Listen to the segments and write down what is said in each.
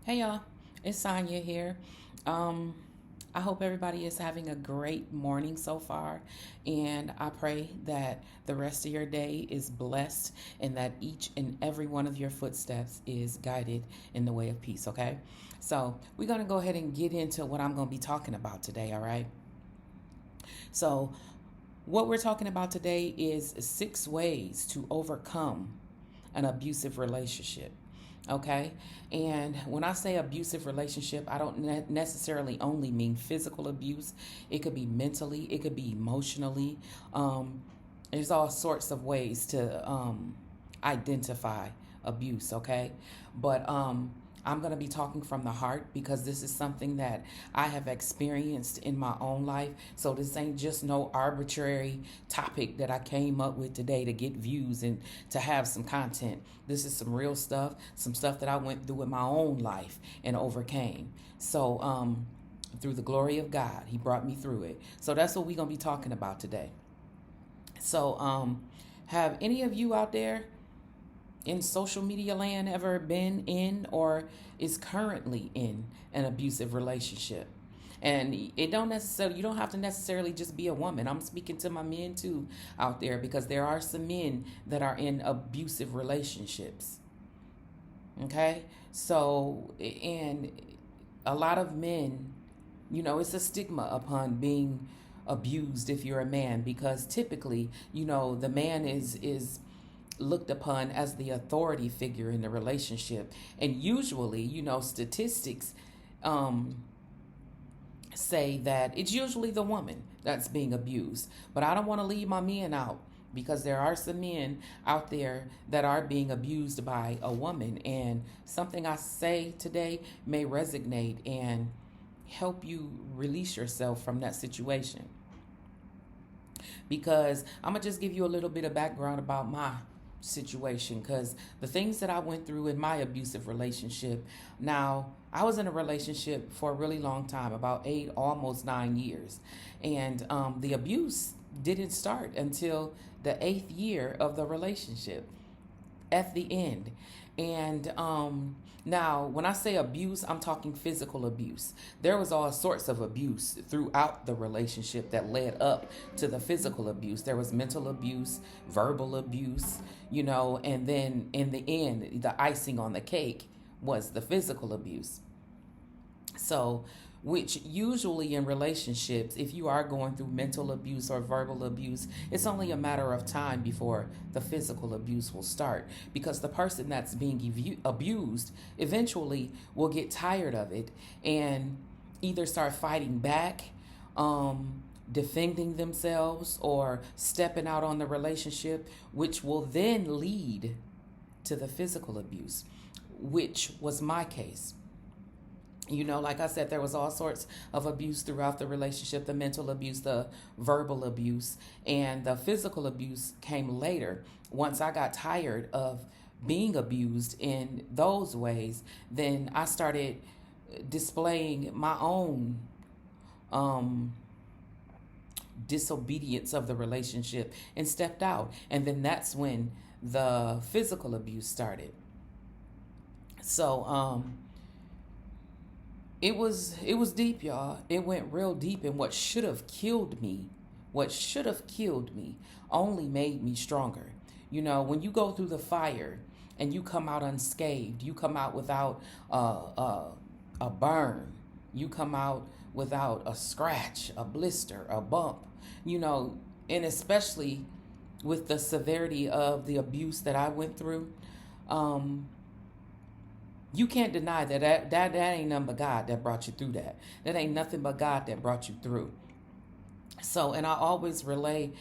Hey y'all, it's Sonya here. Um, I hope everybody is having a great morning so far, and I pray that the rest of your day is blessed and that each and every one of your footsteps is guided in the way of peace, okay? So, we're going to go ahead and get into what I'm going to be talking about today, all right? So, what we're talking about today is 6 ways to overcome an abusive relationship. Okay. And when I say abusive relationship, I don't necessarily only mean physical abuse. It could be mentally, it could be emotionally. Um, there's all sorts of ways to identify abuse. Okay. But I'm going to be talking from the heart because this is something that I have experienced in my own life. So this ain't just no arbitrary topic that I came up with today to get views and to have some content. This is some real stuff, some stuff that I went through in my own life and overcame. So through the glory of God, He brought me through it. So that's what we're going to be talking about today. So have any of you out there in social media land ever been in or is currently in an abusive relationship? And it don't necessarily, you don't have to necessarily just be a woman. I'm speaking to my men too out there because there are some men that are in abusive relationships. Okay? So, and a lot of men, it's a stigma upon being abused if you're a man because typically, the man is looked upon as the authority figure in the relationship. And usually, statistics say that it's usually the woman that's being abused. But I don't want to leave my men out because there are some men out there that are being abused by a woman. And something I say today may resonate and help you release yourself from that situation. Because I'm going to just give you a little bit of background about my situation because the things that I went through in my abusive relationship. Now, I was in a relationship for a really long time, about 8, almost 9 years. And the abuse didn't start until the 8th year of the relationship at the end. And now, when I say abuse, I'm talking physical abuse. There was all sorts of abuse throughout the relationship that led up to the physical abuse. There was mental abuse, verbal abuse, and then in the end, the icing on the cake was the physical abuse. So, which usually in relationships, if you are going through mental abuse or verbal abuse, it's only a matter of time before the physical abuse will start because the person that's being abused eventually will get tired of it and either start fighting back, defending themselves, or stepping out on the relationship, which will then lead to the physical abuse, which was my case. Like I said, there was all sorts of abuse throughout the relationship, the mental abuse, the verbal abuse, and the physical abuse came later. Once I got tired of being abused in those ways, then I started displaying my own disobedience of the relationship and stepped out. And then that's when the physical abuse started. So, it was deep, y'all. It went real deep, and what should have killed me only made me stronger. When you go through the fire and you come out unscathed, you come out without a burn, you come out without a scratch, a blister, a bump, and especially with the severity of the abuse that I went through. You can't deny that ain't nothing but God that brought you through that. That ain't nothing but God that brought you through. So, and I always relay,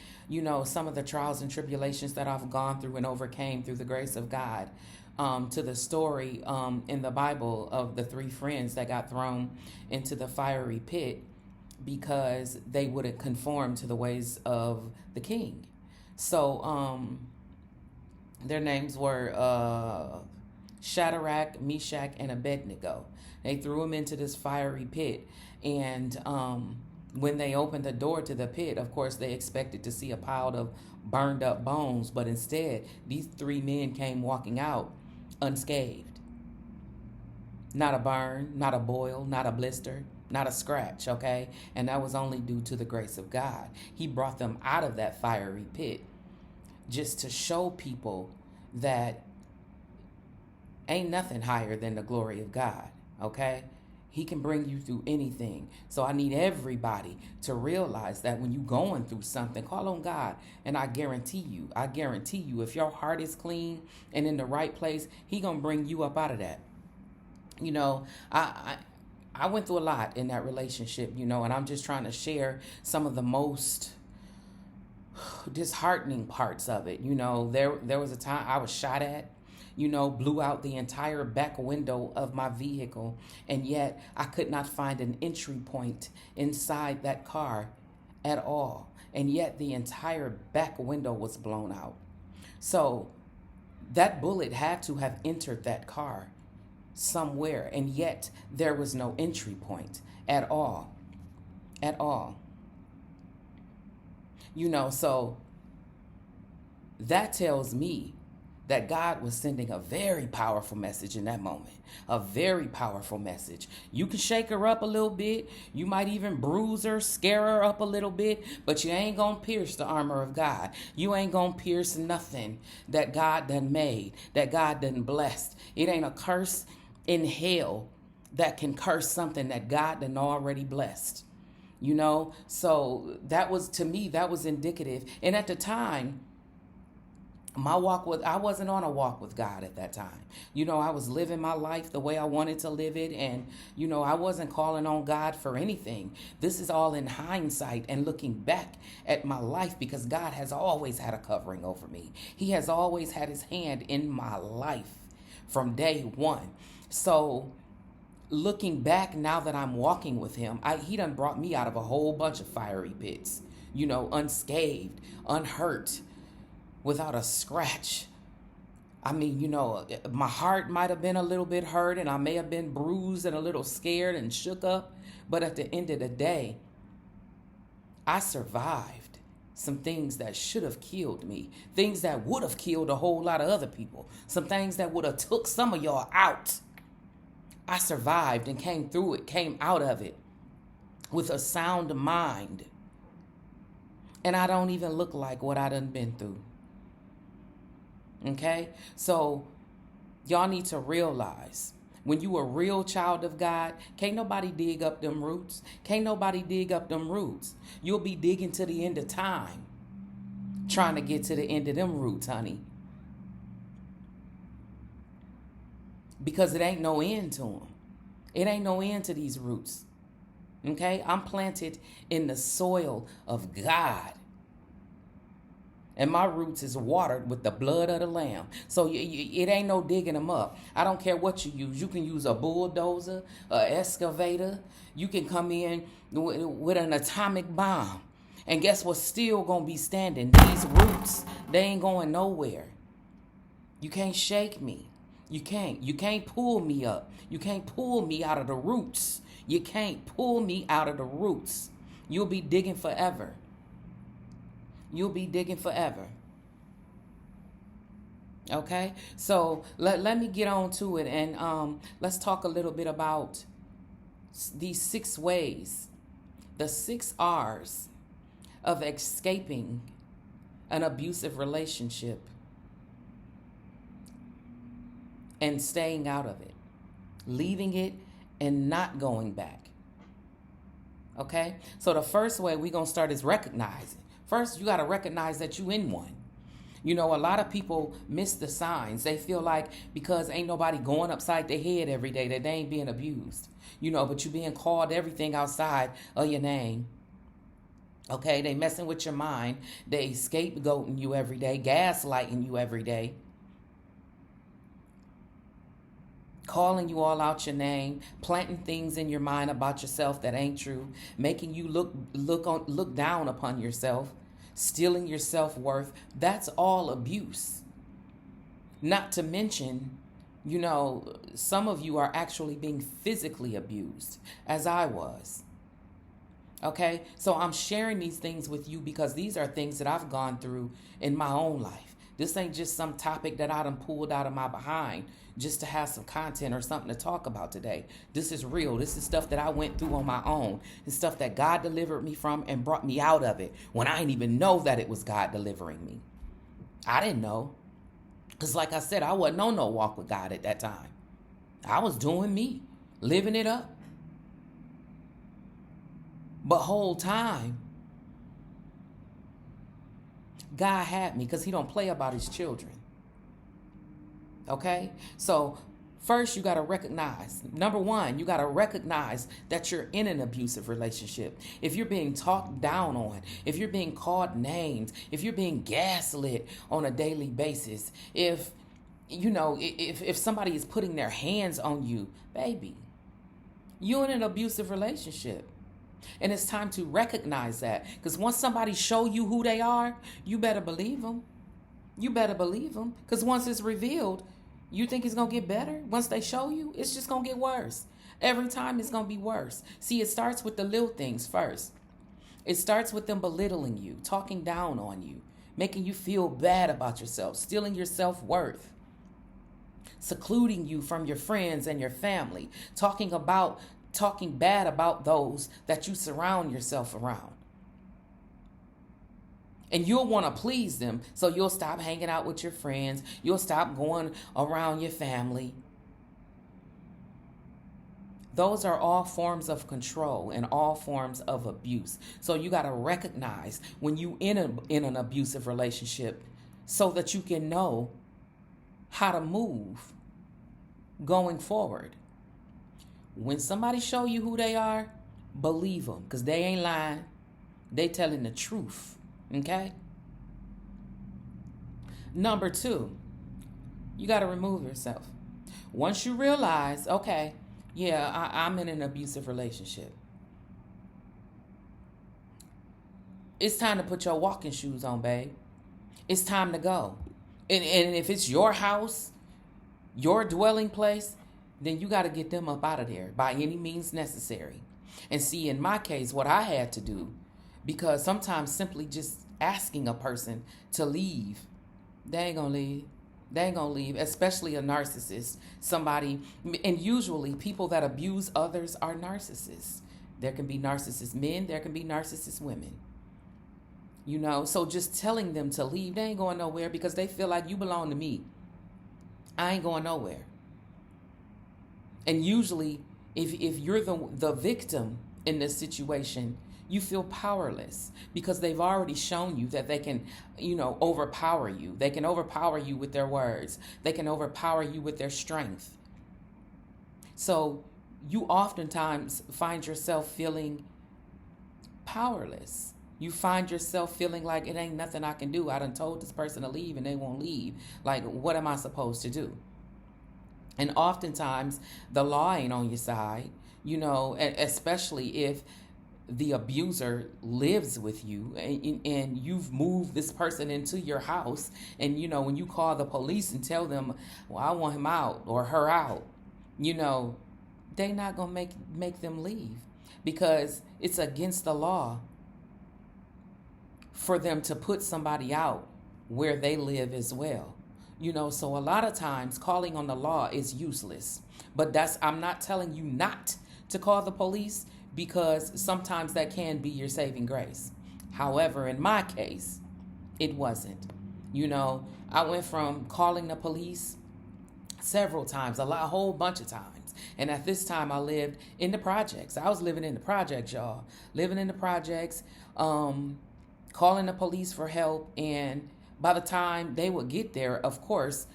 some of the trials and tribulations that I've gone through and overcame through the grace of God, to the story in the Bible of the 3 friends that got thrown into the fiery pit because they wouldn't conform to the ways of the king. So, their names were Shadrach, Meshach, and Abednego. They threw him into this fiery pit. And when they opened the door to the pit, of course, they expected to see a pile of burned up bones. But instead, these 3 men came walking out unscathed. Not a burn, not a boil, not a blister, not a scratch, okay? And that was only due to the grace of God. He brought them out of that fiery pit just to show people that ain't nothing higher than the glory of God, okay? He can bring you through anything. So I need everybody to realize that when you're going through something, call on God. And I guarantee you, if your heart is clean and in the right place, He gonna bring you up out of that. You know, I went through a lot in that relationship, and I'm just trying to share some of the most disheartening parts of it. There was a time I was shot at, blew out the entire back window of my vehicle, and yet I could not find an entry point inside that car at all. And yet the entire back window was blown out. So that bullet had to have entered that car somewhere, and yet there was no entry point at all. At all. So that tells me that God was sending a very powerful message in that moment. A very powerful message. You can shake her up a little bit. You might even bruise her, scare her up a little bit, but you ain't gonna pierce the armor of God. You ain't gonna pierce nothing that God done made, that God done blessed. It ain't a curse in hell that can curse something that God done already blessed. So that was, to me, that was indicative. And at the time, I wasn't on a walk with God at that time. I was living my life the way I wanted to live it. And, I wasn't calling on God for anything. This is all in hindsight and looking back at my life, because God has always had a covering over me. He has always had His hand in my life from day one. So looking back, now that I'm walking with Him, He done brought me out of a whole bunch of fiery pits, unscathed, unhurt, without a scratch. I mean, my heart might have been a little bit hurt, and I may have been bruised and a little scared and shook up. But at the end of the day, I survived some things that should have killed me, things that would have killed a whole lot of other people, some things that would have took some of y'all out. I survived and came through it, came out of it with a sound mind. And I don't even look like what I done been through. Okay? So y'all need to realize, when you a real child of God, can't nobody dig up them roots. Can't nobody dig up them roots. You'll be digging to the end of time, trying to get to the end of them roots, honey. Because it ain't no end to them. It ain't no end to these roots. Okay? I'm planted in the soil of God. And my roots is watered with the blood of the Lamb. So it ain't no digging them up. I don't care what you use. You can use a bulldozer, an excavator. You can come in with an atomic bomb. And guess what's still going to be standing? These roots, they ain't going nowhere. You can't shake me. You can't. You can't pull me up. You can't pull me out of the roots. You can't pull me out of the roots. You'll be digging forever. You'll be digging forever. Okay? So let me get on to it, and let's talk a little bit about these 6 ways, the 6 R's of escaping an abusive relationship and staying out of it, leaving it and not going back. Okay? So the first way we're going to start is recognizing. First, you got to recognize that you in one. A lot of people miss the signs. They feel like because ain't nobody going upside their head every day that they ain't being abused. But you being called everything outside of your name. Okay? They messing with your mind. They scapegoating you every day, gaslighting you every day. Calling you all out your name, planting things in your mind about yourself that ain't true, making you look down upon yourself, stealing your self-worth. That's all abuse. Not to mention, some of you are actually being physically abused, as I was. Okay? So I'm sharing these things with you because these are things that I've gone through in my own life. This ain't just some topic that I done pulled out of my behind just to have some content or something to talk about today. This is real. This is stuff that I went through on my own. It's stuff that God delivered me from and brought me out of it when I didn't even know that it was God delivering me. I didn't know. Because like I said, I wasn't on no walk with God at that time. I was doing me, living it up. But whole time, God had me because he don't play about his children. Okay? So first you got to recognize, number one, you got to recognize that you're in an abusive relationship. If you're being talked down on, if you're being called names, if you're being gaslit on a daily basis, if somebody is putting their hands on you, baby, you're in an abusive relationship. And it's time to recognize that. Because once somebody show you who they are, you better believe them. You better believe them. Because once it's revealed, you think it's going to get better? Once they show you, it's just going to get worse. Every time it's going to be worse. See, it starts with the little things first. It starts with them belittling you, talking down on you, making you feel bad about yourself, stealing your self-worth, secluding you from your friends and your family, talking bad about those that you surround yourself around. And you'll want to please them, so you'll stop hanging out with your friends. You'll stop going around your family. Those are all forms of control and all forms of abuse. So you got to recognize when you in an abusive relationship so that you can know how to move going forward. When somebody show you who they are, believe them, because they ain't lying. They telling the truth, okay? Number two, you got to remove yourself. Once you realize, okay, yeah, I'm in an abusive relationship, it's time to put your walking shoes on, babe. It's time to go. And if it's your house, your dwelling place, then you got to get them up out of there by any means necessary. And see, in my case, what I had to do, because sometimes simply just asking a person to leave, they ain't going to leave. They ain't going to leave, especially a narcissist, somebody. And usually people that abuse others are narcissists. There can be narcissist men. There can be narcissist women. So just telling them to leave, they ain't going nowhere because they feel like you belong to me. I ain't going nowhere. And usually, if you're the victim in this situation, you feel powerless because they've already shown you that they can, overpower you. They can overpower you with their words. They can overpower you with their strength. So you oftentimes find yourself feeling powerless. You find yourself feeling like it ain't nothing I can do. I done told this person to leave and they won't leave. Like, what am I supposed to do? And oftentimes the law ain't on your side, especially if the abuser lives with you and you've moved this person into your house. And, when you call the police and tell them, well, I want him out or her out, they not going to make them leave because it's against the law for them to put somebody out where they live as well. So a lot of times calling on the law is useless. But I'm not telling you not to call the police because sometimes that can be your saving grace. However, in my case, it wasn't. I went from calling the police several times, a whole bunch of times. And at this time, I lived in the projects. I was living in the projects, y'all. Living in the projects, calling the police for help. And by the time they would get there, of course,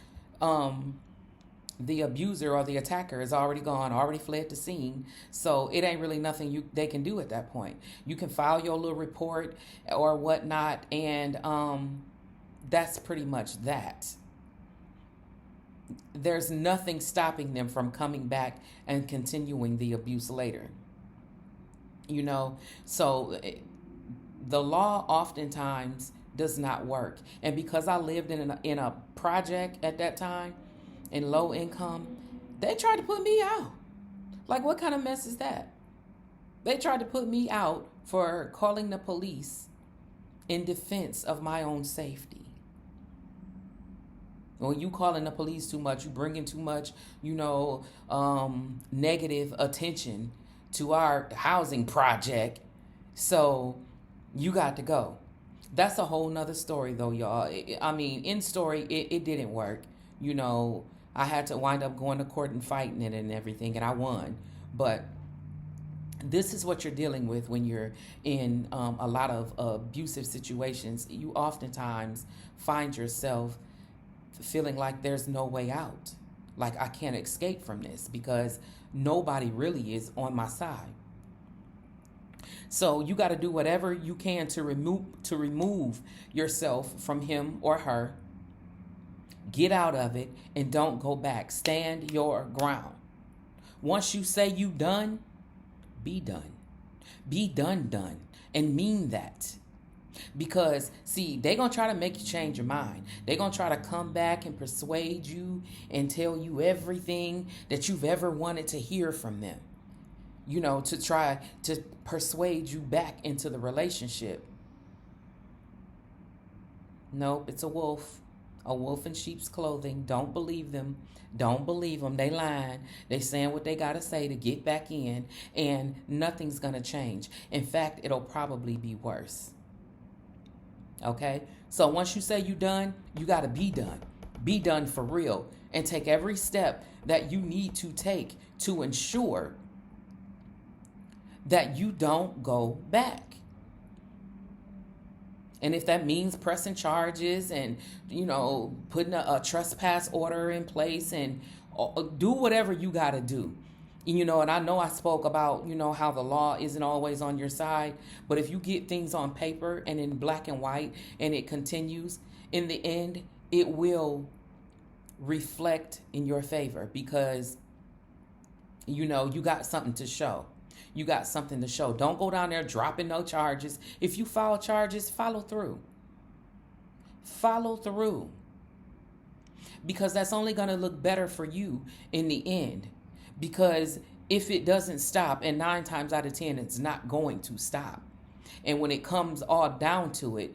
the abuser or the attacker is already gone, already fled the scene. So it ain't really nothing they can do at that point. You can file your little report or whatnot, and that's pretty much that. There's nothing stopping them from coming back and continuing the abuse later. So the law oftentimes does not work. And because I lived in a project at that time, in low income, they tried to put me out. Like, what kind of mess is that? They tried to put me out for calling the police in defense of my own safety. When you calling the police too much, you bringing too much, negative attention to our housing project. So you got to go. That's a whole nother story though, y'all. In story, it didn't work. I had to wind up going to court and fighting it and everything, and I won. But this is what you're dealing with when you're in a lot of abusive situations. You oftentimes find yourself feeling like there's no way out. Like I can't escape from this because nobody really is on my side. So you got to do whatever you can to remove yourself from him or her. Get out of it and don't go back. Stand your ground. Once you say you done, be done. Be done. And mean that. Because, see, they're going to try to make you change your mind. They're going to try to come back and persuade you and tell you everything that you've ever wanted to hear from them. To try to persuade you back into the relationship. Nope, it's a wolf. A wolf in sheep's clothing. Don't believe them. Don't believe them. They lying. They saying what they got to say to get back in, and nothing's going to change. In fact, it'll probably be worse. Okay? So once you say you done, you got to be done. Be done for real, and take every step that you need to take to ensure that you don't go back. And if that means pressing charges and, putting a trespass order in place and do whatever you got to do. And I know I spoke about, how the law isn't always on your side. But if you get things on paper and in black and white and it continues, in the end, it will reflect in your favor because, you got something to show. You got something to show. Don't go down there dropping no charges. If you file charges, follow through. Follow through. Because that's only going to look better for you in the end. Because if it doesn't stop, and 9 times out of 10, it's not going to stop. And when it comes all down to it,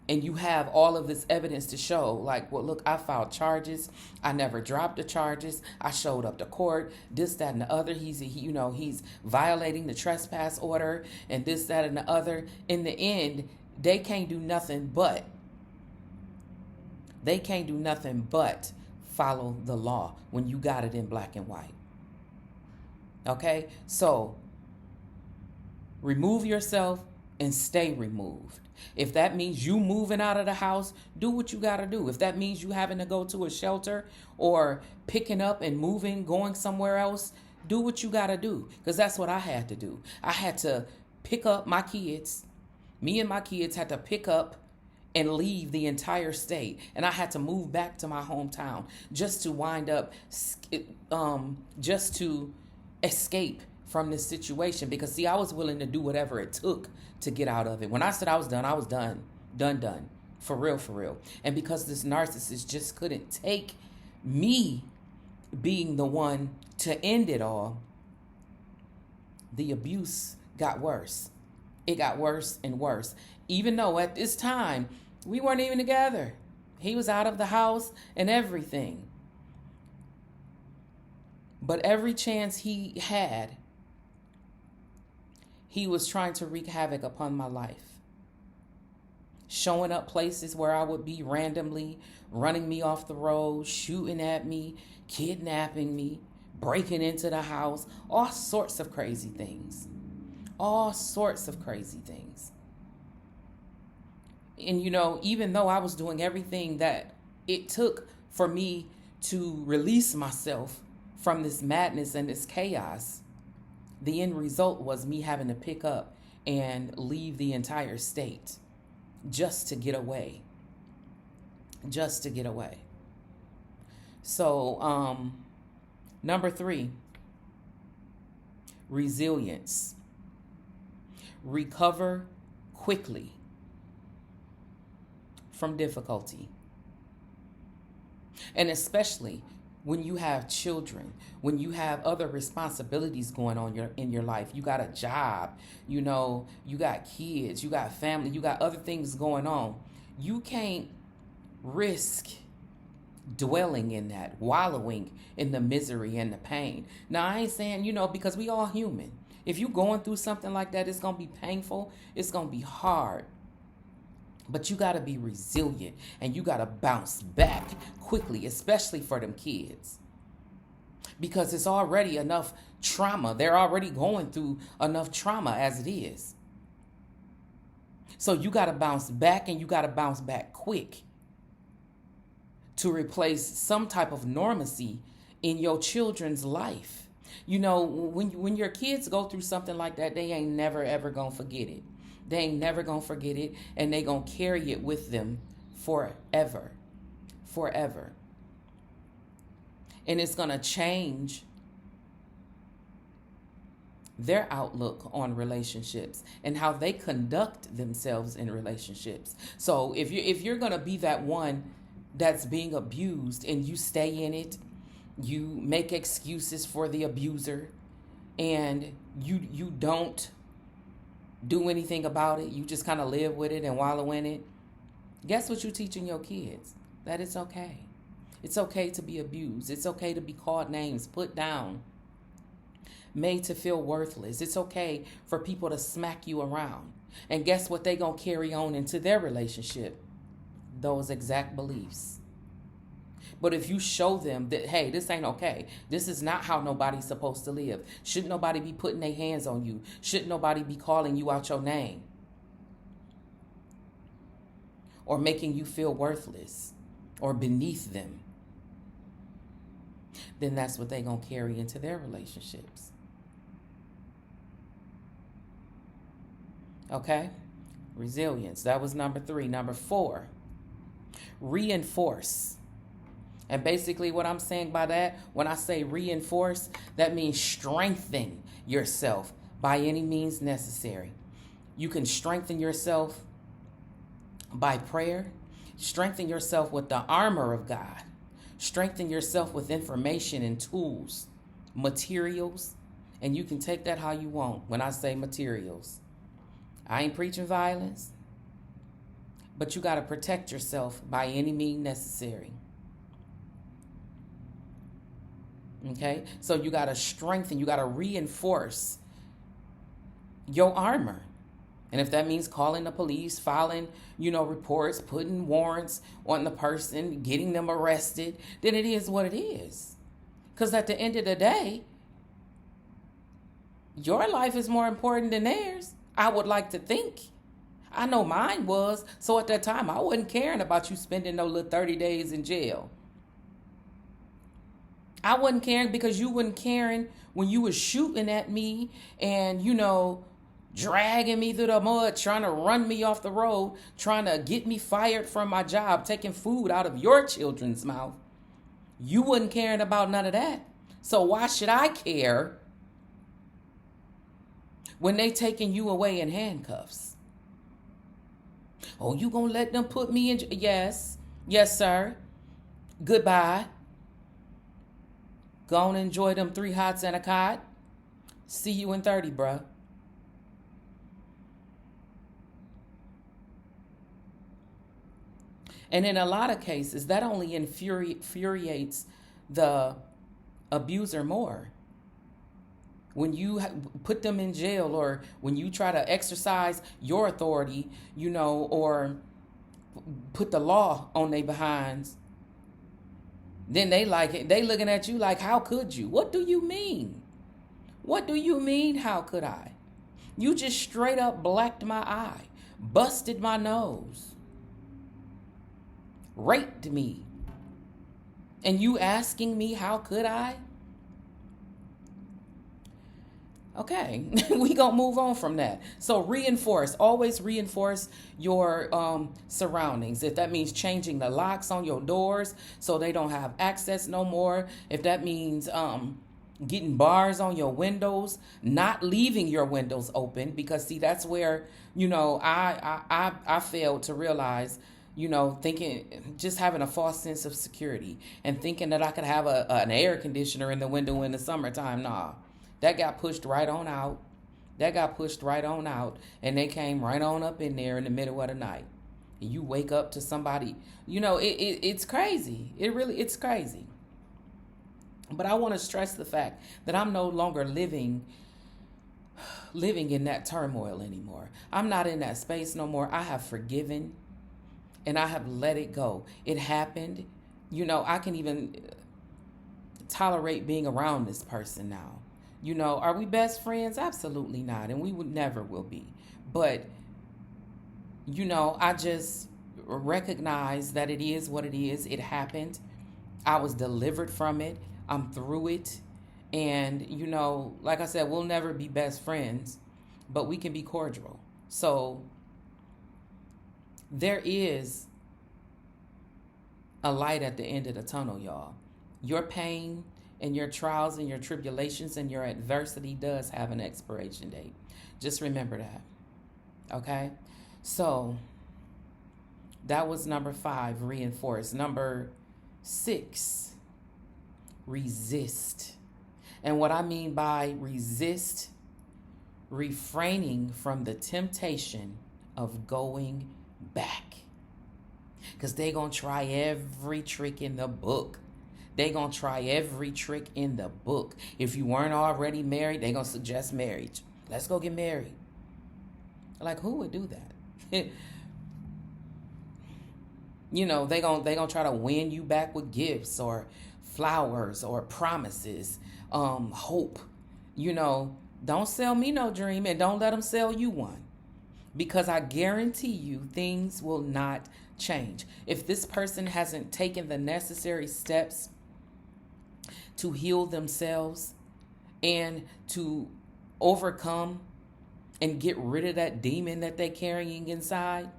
and you have all of this evidence to show, like, well, look, I filed charges. I never dropped the charges. I showed up to court, this, that, and the other. He's violating the trespass order and this, that, and the other. In the end, they can't do nothing but follow the law when you got it in black and white. Okay? So remove yourself and stay removed. If that means you moving out of the house, do what you got to do. If that means you having to go to a shelter or picking up and moving, going somewhere else, do what you got to do. Because that's what I had to do. I had to pick up my kids. Me and my kids had to pick up and leave the entire state. And I had to move back to my hometown just to wind up, just to escape from this situation. Because, see, I was willing to do whatever it took to get out of it. When I said I was done. Done. For real. And because this narcissist just couldn't take me being the one to end it all, the abuse got worse. It got worse and worse. Even though at this time, we weren't even together. He was out of the house and everything. But every chance he had, he was trying to wreak havoc upon my life. Showing up places where I would be randomly, running me off the road, shooting at me, kidnapping me, breaking into the house, all sorts of crazy things. And, even though I was doing everything that it took for me to release myself from this madness and this chaos, the end result was me having to pick up and leave the entire state just to get away. So, number 3, resilience. Recover quickly from difficulty. And especially when you have children, when you have other responsibilities going on in your life. You got a job, you got kids, you got family, you got other things going on. You can't risk dwelling in that, wallowing in the misery and the pain. Now, I ain't saying, because we all human. If you going through something like that, it's going to be painful. It's going to be hard. But you got to be resilient and you got to bounce back quickly, especially for them kids. Because it's already enough trauma. They're already going through enough trauma as it is. So you got to bounce back, and you got to bounce back quick to replace some type of normalcy in your children's life. When your kids go through something like that, they ain't never, ever going to forget it. They ain't never going to forget it, and they going to carry it with them forever. Forever. And it's going to change their outlook on relationships and how they conduct themselves in relationships. So if you're going to be that one that's being abused and you stay in it, you make excuses for the abuser, and you don't do anything about it, you just kind of live with it and wallow in it, guess what you're teaching your kids? That it's okay. It's okay to be abused. It's okay to be called names, put down, made to feel worthless. It's okay for people to smack you around. And guess what they gonna carry on into their relationship? Those exact beliefs. But if you show them that, hey, this ain't okay. This is not how nobody's supposed to live. Shouldn't nobody be putting their hands on you. Shouldn't nobody be calling you out your name. Or making you feel worthless or beneath them. Then that's what they're going to carry into their relationships. Okay? Resilience. That was number 3. Number 4, reinforce. And basically what I'm saying by that, when I say reinforce, that means strengthen yourself by any means necessary. You can strengthen yourself by prayer. Strengthen yourself with the armor of God. Strengthen yourself with information and tools, materials, and you can take that how you want when I say materials. I ain't preaching violence, but you got to protect yourself by any means necessary. Okay? So you got to strengthen, you got to reinforce your armor. And if that means calling the police, filing, reports, putting warrants on the person, getting them arrested, then it is what it is. Because at the end of the day, your life is more important than theirs. I would like to think. I know mine was. So at that time, I wasn't caring about you spending no little 30 days in jail. I wasn't caring because you weren't caring when you was shooting at me and, dragging me through the mud, trying to run me off the road, trying to get me fired from my job, taking food out of your children's mouth. You wasn't caring about none of that. So why should I care when they taking you away in handcuffs? Oh, you gonna let them put me in? Yes. Yes, sir. Goodbye. Go on and enjoy them 3 hots and a cot. See you in 30, bruh. And in a lot of cases, that only infuriates the abuser more. When you put them in jail, or when you try to exercise your authority, or put the law on their behinds, then they like it. They looking at you like, how could you? What do you mean? What do you mean, how could I? You just straight up blacked my eye, busted my nose, raped me, and you asking me how could I? Okay, we gonna move on from that. So always reinforce your surroundings. If that means changing the locks on your doors so they don't have access no more, if that means getting bars on your windows, not leaving your windows open, because see, that's where I failed to realize. Thinking, just having a false sense of security and thinking that I could have an air conditioner in the window in the summertime. Nah, that got pushed right on out. And they came right on up in there in the middle of the night. and you wake up to somebody, it's crazy. It's crazy. But I want to stress the fact that I'm no longer living in that turmoil anymore. I'm not in that space no more. I have forgiven and I have let it go. It happened. I can even tolerate being around this person now. Are we best friends? Absolutely not. And we would never will be. But, I just recognize that it is what it is. It happened. I was delivered from it. I'm through it. And, like I said, we'll never be best friends, but we can be cordial. So there is a light at the end of the tunnel, y'all. Your pain and your trials and your tribulations and your adversity does have an expiration date. Just remember that. Okay? So that was number 5, reinforce. Number 6, resist. And what I mean by resist, refraining from the temptation of going back. Because they're going to try every trick in the book. They're going to try every trick in the book. If you weren't already married, they're going to suggest marriage. Let's go get married. Like, who would do that? They're going to try to win you back with gifts or flowers or promises, hope. Don't sell me no dream and don't let them sell you one. Because I guarantee you things will not change. If this person hasn't taken the necessary steps to heal themselves and to overcome and get rid of that demon that they're carrying inside,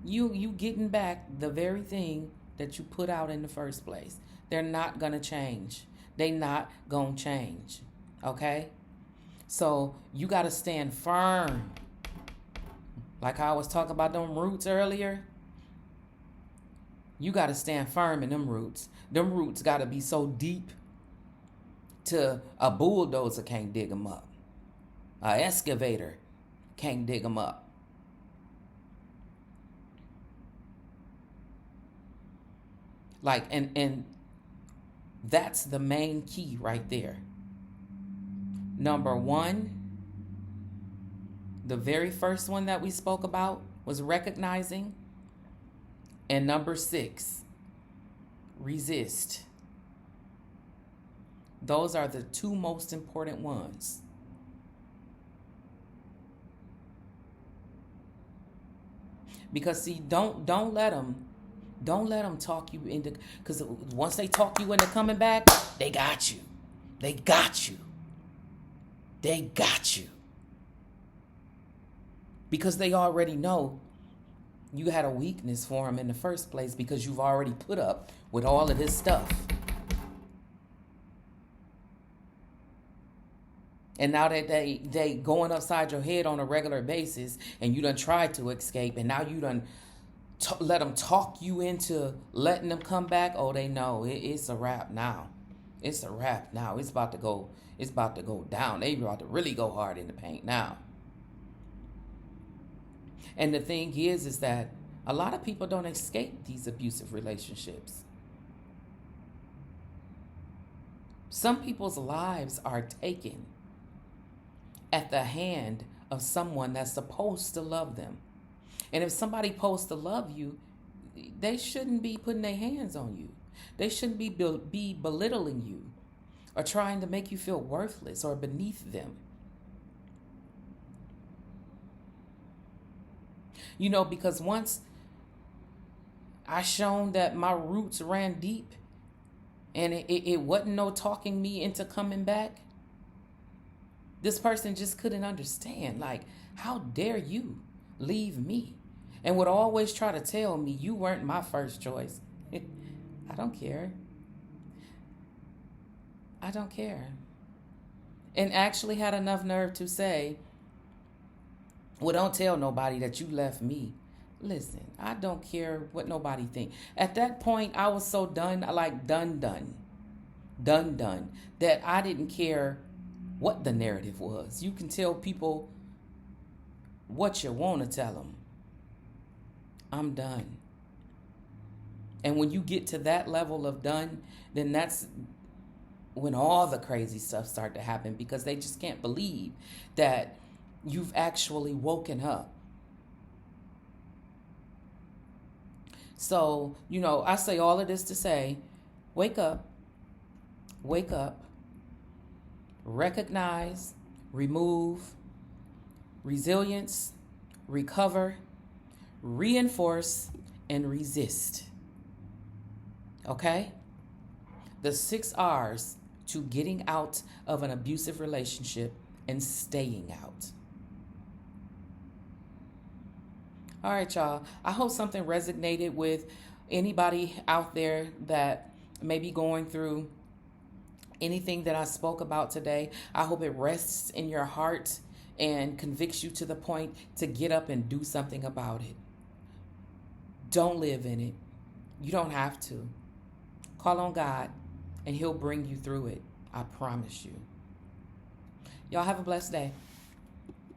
you getting back the very thing that you put out in the first place. They're not going to change. They not going to change. Okay? So you got to stand firm. Like I was talking about them roots earlier. You got to stand firm in them roots. Them roots got to be so deep to a bulldozer can't dig them up. An excavator can't dig them up. Like, and that's the main key right there. Number 1, the very first one that we spoke about was recognizing. And number 6, resist. Those are the 2 most important ones. Because see, don't let them talk you into, because once they talk you into coming back, they got you. They got you. They got you. Because they already know you had a weakness for them in the first place because you've already put up with all of this stuff. And now that they going upside your head on a regular basis and you done tried to escape and now you done let them talk you into letting them come back. Oh, they know it's a wrap now. It's a wrap now. It's about to go down. They about to really go hard in the paint now. And the thing is that a lot of people don't escape these abusive relationships. Some people's lives are taken at the hand of someone that's supposed to love them. And if somebody's supposed to love you, they shouldn't be putting their hands on you. They shouldn't be belittling you or trying to make you feel worthless or beneath them. Because once I shown that my roots ran deep and it wasn't no talking me into coming back, this person just couldn't understand. Like, how dare you leave me? And would always try to tell me you weren't my first choice. I don't care. I don't care. And actually had enough nerve to say, well, don't tell nobody that you left me. Listen, I don't care what nobody think. At that point, I was so done, done, that I didn't care what the narrative was. You can tell people what you want to tell them. I'm done. And when you get to that level of done, then that's when all the crazy stuff start to happen, because they just can't believe that you've actually woken up. So, I say all of this to say, wake up, recognize, remove, resilience, recover, reinforce, and resist. Okay? The 6 R's to getting out of an abusive relationship and staying out. All right, y'all. I hope something resonated with anybody out there that may be going through anything that I spoke about today. I hope it rests in your heart and convicts you to the point to get up and do something about it. Don't live in it. You don't have to. Call on God and He'll bring you through it. I promise you. Y'all have a blessed day.